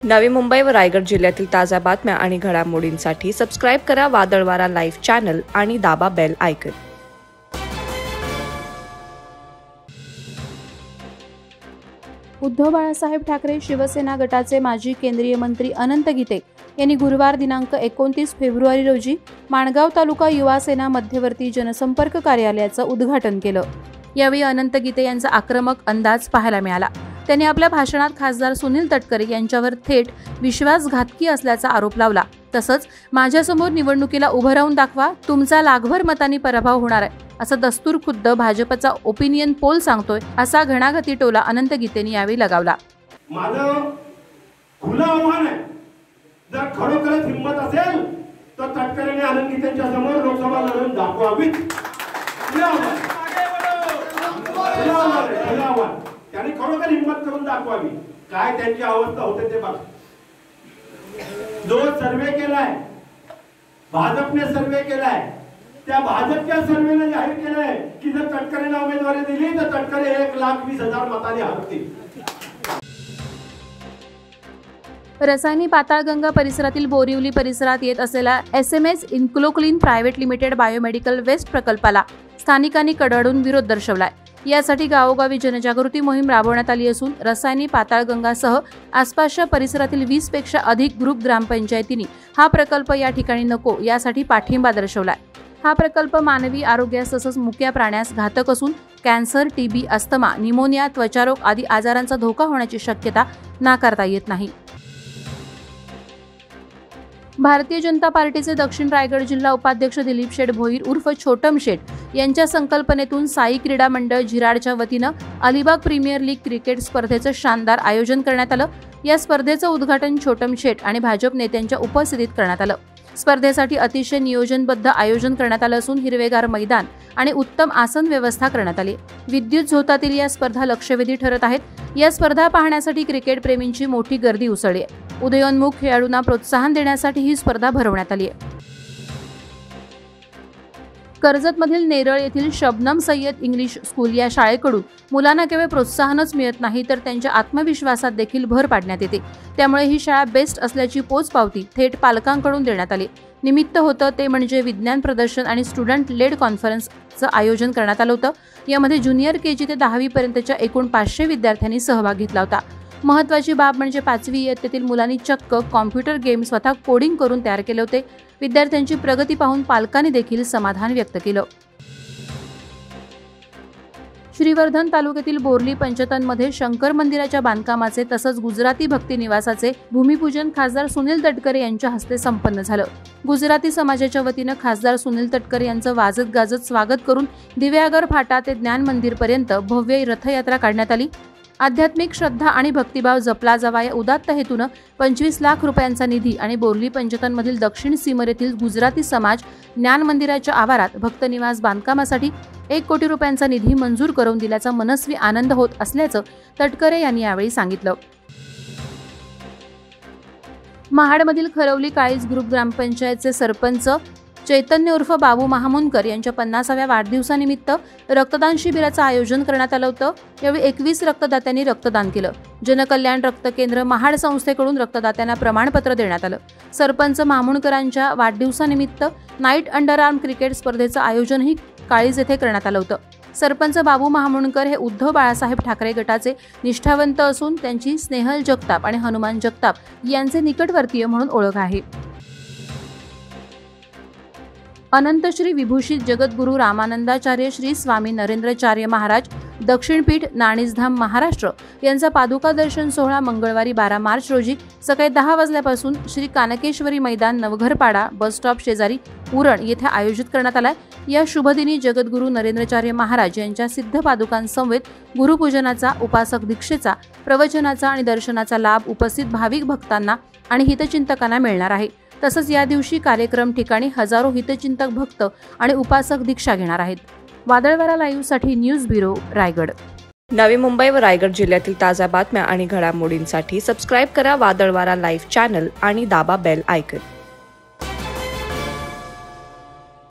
नवी मुंबई व रायगड जिल्ह्यातील ताज्या बातम्या आणि घडामोडींसाठी सबस्क्राइब करा वादळवारा लाईव्ह चॅनल आणि दाबा बेल आयकॉन। उद्धव बाळासाहेब ठाकरे शिवसेना गटाचे माजी केंद्रीय मंत्री अनंत गीते यांनी गुरुवार दिनांक 29 फेब्रुवारी रोजी माणगाव तालुका युवा सेना मध्यवर्ती जनसंपर्क कार्यालयाचं उद्घाटन केलं। यावेळी अनंत गीते यांचा आक्रमक अंदाज पाहायला मिळाला। त्यांनी आपल्या भाषणात खासदार सुनील तटकरे यांच्यावर थेट विश्वासघातकी असल्याचा आरोप लावला। तसंच माझ्यासमोर निवडणुकीला उभं राहून दाखवा, तुमचा लाखभर मतांनी पराभव होणार आहे असं दस्तूर खुद्द भाजपचा ओपिनियन पोल सांगतोय, असा घणाघाती टोला अनंत गीतेंनी यावेळी लगावला। माझं खुलं आव्हान आहे, जर खरोखरच हिंमत असेल तर तटकरेने अनंत गीतेंच्या समोर लोकसभा लढवून दाखवावी। त्यांनी खरोखर हिंमत करून दाखवावी। काय त्यांची अवस्था होते ते बघा। जो सर्वे केलाय भाजपने, सर्वे केलाय, त्या भाजपच्या सर्वेने जाहीर केलंय की जर तटकरेंना उमेदवारी दिली तर तटकरे 1,20,000 मतांनी हरतील। रसायनी पाताळगंगा परिसरातील बोरिवली परिसरात येत असलेला SMS इन्क्लोक्लीन प्रायव्हेट लिमिटेड बायोमेडिकल वेस्ट प्रकल्पाला स्थानिकांनी कडाडून विरोध दर्शवलाय। यासाठी गावोगावी जनजागृती मोहीम राबवण्यात आली असून रसायनी पाताळगंगासह आसपासच्या परिसरातील 20 पेक्षा अधिक ग्रुप ग्रामपंचायतींनी हा प्रकल्प या ठिकाणी नको यासाठी पाठिंबा दर्शवलाय। हा प्रकल्प मानवी आरोग्यास तसंच मुक्या प्राण्यास घातक असून कॅन्सर, TB, अस्थमा, निमोनिया, त्वचारोग आदी आजारांचा धोका होण्याची शक्यता नाकारता येत नाही। भारतीय जनता पार्टीचे दक्षिण रायगड जिल्हा उपाध्यक्ष दिलीप शेठ भोईर उर्फ छोटम शेठ यांच्या संकल्पनेतून साई क्रीडा मंडळ झिराडच्या वतीनं अलिबाग प्रीमियर लीग क्रिकेट स्पर्धेचं शानदार आयोजन करण्यात आलं। या स्पर्धेचं उद्घाटन छोटम शेठ आणि भाजप नेत्यांच्या उपस्थितीत करण्यात आलं। स्पर्धेसाठी अतिशय नियोजनबद्ध आयोजन करण्यात आलं असून हिरवेगार मैदान आणि उत्तम आसन व्यवस्था करण्यात आली। विद्युत झोतातील या स्पर्धा लक्षवेधी ठरत आहेत। या स्पर्धा पाहण्यासाठी क्रिकेट प्रेमींची मोठी गर्दी उसळली आहे। उदयोन्मुख खेळाडूंना प्रोत्साहन देण्यासाठी ही स्पर्धा भरवण्यात आली आहे। कर्जतमधील नेरळ येथील शबनम सय्यद इंग्लिश स्कूल या शाळेकडून मुलांना केवळ प्रोत्साहनच मिळत नाही तर त्यांच्या आत्मविश्वासात देखील भर पाडण्यात येते। त्यामुळे ही शाळा बेस्ट असल्याची पोचपावती थेट पालकांकडून देण्यात आली। निमित्त होतं ते म्हणजे विज्ञान प्रदर्शन आणि स्टुडंट लेड कॉन्फरन्सचं आयोजन करण्यात आलं होतं। यामध्ये ज्युनियर KG ते 10वी पर्यंतच्या एकूण 500 विद्यार्थ्यांनी सहभाग घेतला होता। महत्त्वाची बाब म्हणजे 5वी इयत्तेतील मुलांनी चक्क कॉम्प्युटर गेम स्वतः कोडिंग करून तयार केले होते। विद्यार्थ्यांची प्रगती पाहून पालकांनी देखील समाधान व्यक्त केलं। श्रीवर्धन तालुक्यातील बोर्ली पंचतनमध्ये शंकर मंदिराच्या बांधकामाचे तसंच गुजराती भक्ती निवासाचे भूमिपूजन खासदार सुनील तटकरे यांच्या हस्ते संपन्न झालं। गुजराती समाजाच्या वतीनं खासदार सुनील तटकरे यांचं वाजत गाजत स्वागत करून दिव्यागर फाटा ते ज्ञान मंदिर पर्यंत भव्य रथयात्रा काढण्यात आली। आध्यात्मिक श्रद्धा आणि भक्तिभाव जपला जावा या उदात्त हेतूनं 25 लाख रुपयांचा निधी आणि बोर्ली पंचतनमधील दक्षिण सीमेवरील गुजराती समाज ज्ञान मंदिराच्या आवारात भक्त निवास बांधकामासाठी 1 कोटी रुपयांचा निधी मंजूर करून दिल्याचा मनस्वी आनंद होत असल्याचं तटकरे यांनी यावेळी सांगितलं। महाडमधील खरवली काळीज ग्रुप ग्रामपंचायतचे सरपंच चैतन्य उर्फ बाबू महामुनकर यांच्या 50व्या वाढदिवसानिमित्त रक्तदान शिबिराचं आयोजन करण्यात आलं होतं। यावेळी 21 रक्तदात्यांनी रक्तदान केलं। जनकल्याण रक्त केंद्र महाड संस्थेकडून रक्तदात्यांना प्रमाणपत्र देण्यात आलं। सरपंच महामुनकरांच्या वाढदिवसानिमित्त नाईट अंडरआर्म क्रिकेट स्पर्धेचं आयोजनही काळीज येथे करण्यात आलं होतं। सरपंच बाबू महामुनकर हे उद्धव बाळासाहेब ठाकरे गटाचे निष्ठावंत असून त्यांची स्नेहल जगताप आणि हनुमान जगताप यांचे निकटवर्तीय म्हणून ओळख आहे। अनंत श्री विभूषित जगद्गुरु रामानंदाचार्य श्री स्वामी नरेंद्राचार्य महाराज दक्षिणपीठ नाणीजधाम महाराष्ट्र यांचा पादुका दर्शन सोहळा मंगळवारी 12 मार्च रोजी सकाळी 10 वाजल्यापासून श्री कानकेश्वरी मैदान नवघरपाडा बस स्टॉप शेजारी उरण येथे आयोजित करण्यात आलाय। या शुभदिनी जगद्गुरु नरेंद्राचार्य महाराज यांच्या सिद्ध पादुकांसमवेत गुरुपूजनाचा, उपासक दीक्षेचा, प्रवचनाचा आणि दर्शनाचा लाभ उपस्थित भाविक भक्तांना आणि हितचिंतकांना मिळणार आहे। तसंच या दिवशी कार्यक्रम ठिकाणी हजारो हितचिंतक भक्त आणि उपासक दीक्षा घेणार आहेत। वादळवारा लाईव्हसाठी न्यूज ब्युरो रायगड। नवी मुंबई व रायगड जिल्ह्यातील ताज्या बातम्या आणि घडामोडींसाठी सबस्क्राइब करा वादळवारा लाईव्ह चॅनल आणि दाबा बेल आयकॉन।